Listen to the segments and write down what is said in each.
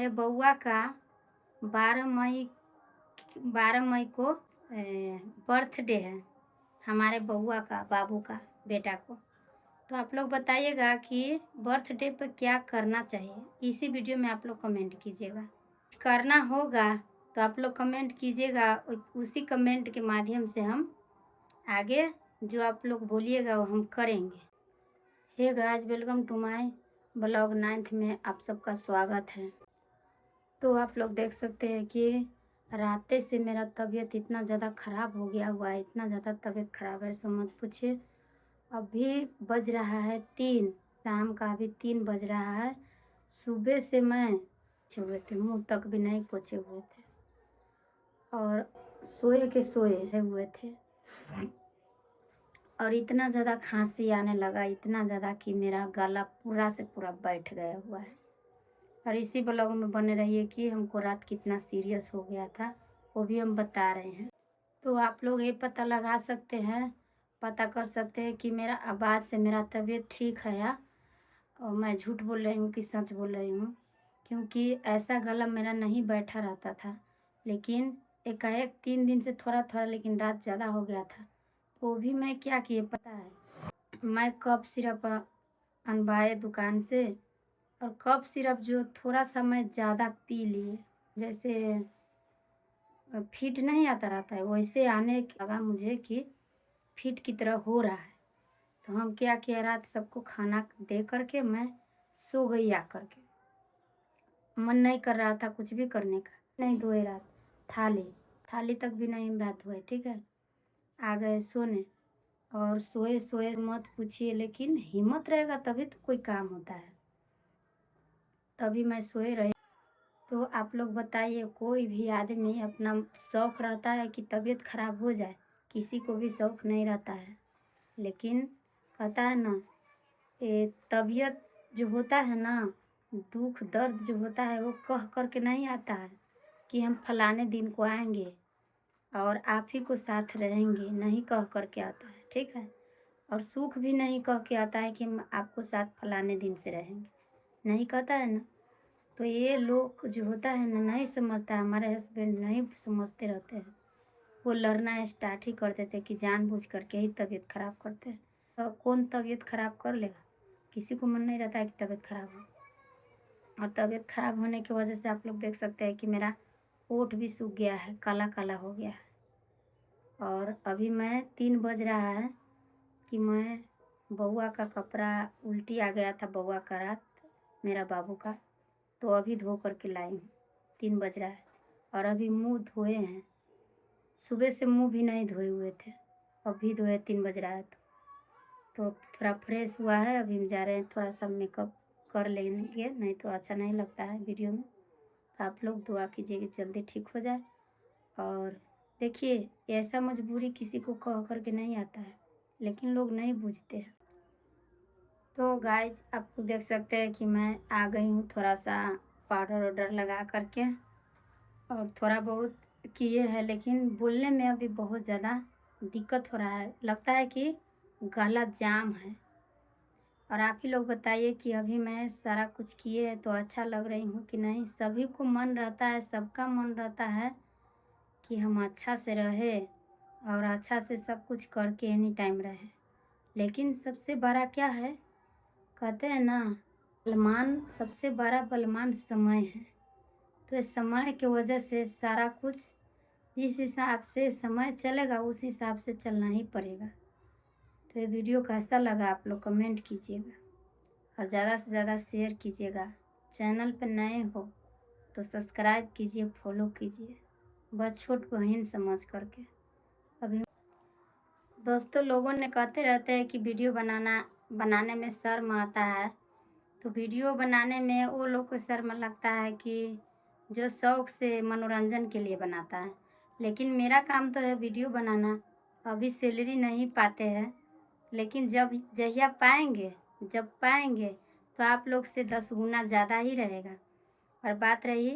मेरे बउआ का 12 मई 12 मई को बर्थडे है। हमारे बउआ का, बाबू का, बेटा को। तो आप लोग बताइएगा कि बर्थडे पर क्या करना चाहिए। इसी वीडियो में आप लोग कमेंट कीजिएगा। करना होगा तो आप लोग कमेंट कीजिएगा, उसी कमेंट के माध्यम से हम आगे जो आप लोग बोलिएगा वो हम करेंगे। Hey guys, welcome to my blog 9th में आप सबका स्वागत है। तो आप लोग देख सकते हैं कि रात से मेरा तबीयत इतना ज़्यादा ख़राब हो गया हुआ है, इतना ज़्यादा तबीयत ख़राब है सो मत पूछिए। अभी बज रहा है 3, शाम का अभी 3 बज रहा है। सुबह से मैं हुए थे, मुँह तक भी नहीं पोछे हुए थे और सोए हुए थे। और इतना ज़्यादा खांसी आने लगा, इतना ज़्यादा कि मेरा गला पूरा से पूरा बैठ गया हुआ है। और इसी ब्लॉग में बने रहिए कि हमको रात कितना सीरियस हो गया था, वो भी हम बता रहे हैं। तो आप लोग ये पता लगा सकते हैं, पता कर सकते हैं कि मेरा आवाज़ से मेरा तबीयत ठीक है या और मैं झूठ बोल रही हूँ कि सच बोल रही हूँ। क्योंकि ऐसा गला मेरा नहीं बैठा रहता था, लेकिन एकाएक 3 दिन से थोड़ा थोड़ा, लेकिन रात ज़्यादा हो गया था। वो भी मैं क्या किए पता है, मैं कफ सिरप अनवाए दुकान से, और कफ सिरप जो थोड़ा सा मैं ज़्यादा पी लिए, जैसे फिट नहीं आता रहता है वैसे आने लगा मुझे कि फिट की तरह हो रहा है। तो हम क्या किया, रात सबको खाना दे करके मैं सो गई आकर के। मन नहीं कर रहा था कुछ भी करने का, नहीं धोए रात, थाली तक भी नहीं रात धोए। ठीक है, आ गए सोने और सोए सोए मत पूछिए, लेकिन हिम्मत रहेगा तभी तो कोई काम होता है। तभी मैं सोए रही। तो आप लोग बताइए, कोई भी आदमी अपना शौक़ रहता है कि तबीयत खराब हो जाए, किसी को भी शौक़ नहीं रहता है। लेकिन कहता है ना, ये तबीयत जो होता है ना, दुख दर्द जो होता है वो कह कर के नहीं आता है कि हम फलाने दिन को आएंगे और आप ही को साथ रहेंगे, नहीं कह कर के आता है। ठीक है, और सुख भी नहीं कह के आता है कि हम आपको साथ फलाने दिन से रहेंगे, नहीं कहता है ना। तो ये लोग जो होता है ना नहीं समझता है, हमारे हस्बैंड नहीं समझते रहते हैं। वो लड़ना स्टार्ट ही कर देते कि जानबूझ करके ही तबीयत ख़राब करते हैं। तो कौन तबीयत ख़राब कर लेगा, किसी को मन नहीं रहता है कि तबीयत ख़राब हो। और तबीयत ख़राब होने की वजह से आप लोग देख सकते हैं कि मेरा ओठ भी सूख गया है, काला काला हो गया है। और अभी मैं 3 बज रहा है कि मैं बउआ का कपड़ा उल्टी आ गया था, बउआ का रात मेरा बाबू का, तो अभी धो करके लाई हूँ। 3 बज रहा है और अभी मुंह धोए हैं। सुबह से मुंह भी नहीं धोए हुए थे, अभी धोए 3 बज रहा है। तो थोड़ा फ्रेश हुआ है, अभी हम जा रहे हैं, थोड़ा सा मेकअप कर लेंगे, नहीं तो अच्छा नहीं लगता है वीडियो में। तो आप लोग दुआ कीजिए कि जल्दी ठीक हो जाए। और देखिए, ऐसा मजबूरी किसी को कह कर के नहीं आता है, लेकिन लोग नहीं बूझते हैं। तो गाइज, आप लोग देख सकते हैं कि मैं आ गई हूँ थोड़ा सा पाउडर वाउडर लगा करके, और थोड़ा बहुत किए हैं, लेकिन बोलने में अभी बहुत ज़्यादा दिक्कत हो रहा है, लगता है कि गला जाम है। और आप ही लोग बताइए कि अभी मैं सारा कुछ किए है तो अच्छा लग रही हूँ कि नहीं। सभी को मन रहता है, सबका मन रहता है कि हम अच्छा से रहे और अच्छा से सब कुछ करके एनी टाइम रहे। लेकिन सबसे बड़ा क्या है, कहते हैं ना, बलवान, सबसे बड़ा बलवान समय है। तो इस समय की वजह से सारा कुछ जिस हिसाब से समय चलेगा उस हिसाब से चलना ही पड़ेगा। तो ये वीडियो कैसा लगा आप लोग कमेंट कीजिएगा और ज़्यादा से ज़्यादा शेयर कीजिएगा। चैनल पर नए हो तो सब्सक्राइब कीजिए, फॉलो कीजिए, बस छोट बहन समझ करके। अभी दोस्तों लोगों ने कहते रहते हैं कि वीडियो बनाने में शर्म आता है। तो वीडियो बनाने में वो लोग को शर्म लगता है कि जो शौक़ से मनोरंजन के लिए बनाता है, लेकिन मेरा काम तो है वीडियो बनाना। अभी सैलरी नहीं पाते हैं, लेकिन जब पाएंगे तो आप लोग से 10 गुना ज़्यादा ही रहेगा। और बात रही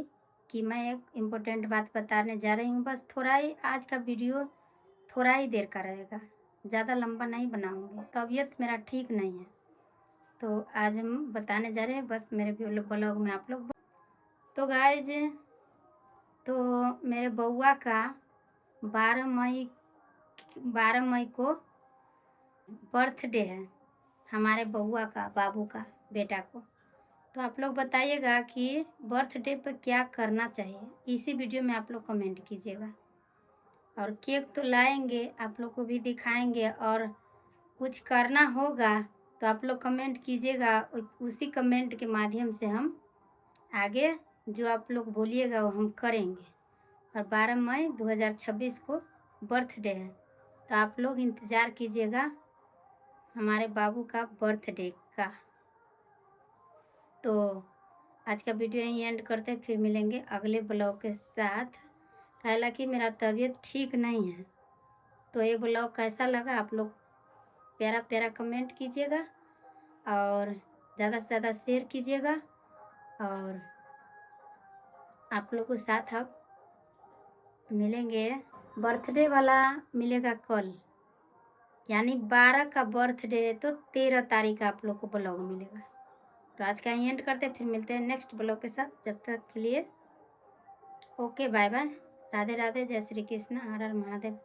कि मैं एक इम्पोर्टेंट बात बताने जा रही हूँ, बस थोड़ा ही आज का वीडियो थोड़ा ही देर का रहेगा, ज़्यादा लंबा नहीं बनाऊँगी। तबीयत मेरा ठीक नहीं है, तो आज हम बताने जा रहे हैं, बस मेरे ब्लॉग में आप लोग। तो गाइज, तो मेरे बउआ का 12 मई को बर्थडे है, हमारे बउआ का, बाबू का, बेटा को। तो आप लोग बताइएगा कि बर्थडे पर क्या करना चाहिए, इसी वीडियो में आप लोग कमेंट कीजिएगा। और केक तो लाएंगे, आप लोग को भी दिखाएंगे, और कुछ करना होगा तो आप लोग कमेंट कीजिएगा। उसी कमेंट के माध्यम से हम आगे जो आप लोग बोलिएगा वो हम करेंगे। और 12 मई 2026 को बर्थडे है, तो आप लोग इंतज़ार कीजिएगा हमारे बाबू का बर्थडे का। तो आज का वीडियो यहीं एंड करते हैं, फिर मिलेंगे अगले ब्लॉग के साथ। हालांकि मेरा तबीयत ठीक नहीं है, तो ये ब्लॉग कैसा लगा आप लोग प्यारा प्यारा कमेंट कीजिएगा, और ज़्यादा से ज़्यादा शेयर कीजिएगा। और आप लोग के साथ अब मिलेंगे, बर्थडे वाला मिलेगा कल, यानी 12 का बर्थडे है, तो 13 तारीख आप लोग को ब्लॉग मिलेगा। तो आज का एंड करते हैं, फिर मिलते हैं नेक्स्ट ब्लॉग के साथ। जब तक के लिए okay, bye bye, Radhe Radhe, जय श्री कृष्ण, हर हर महादेव।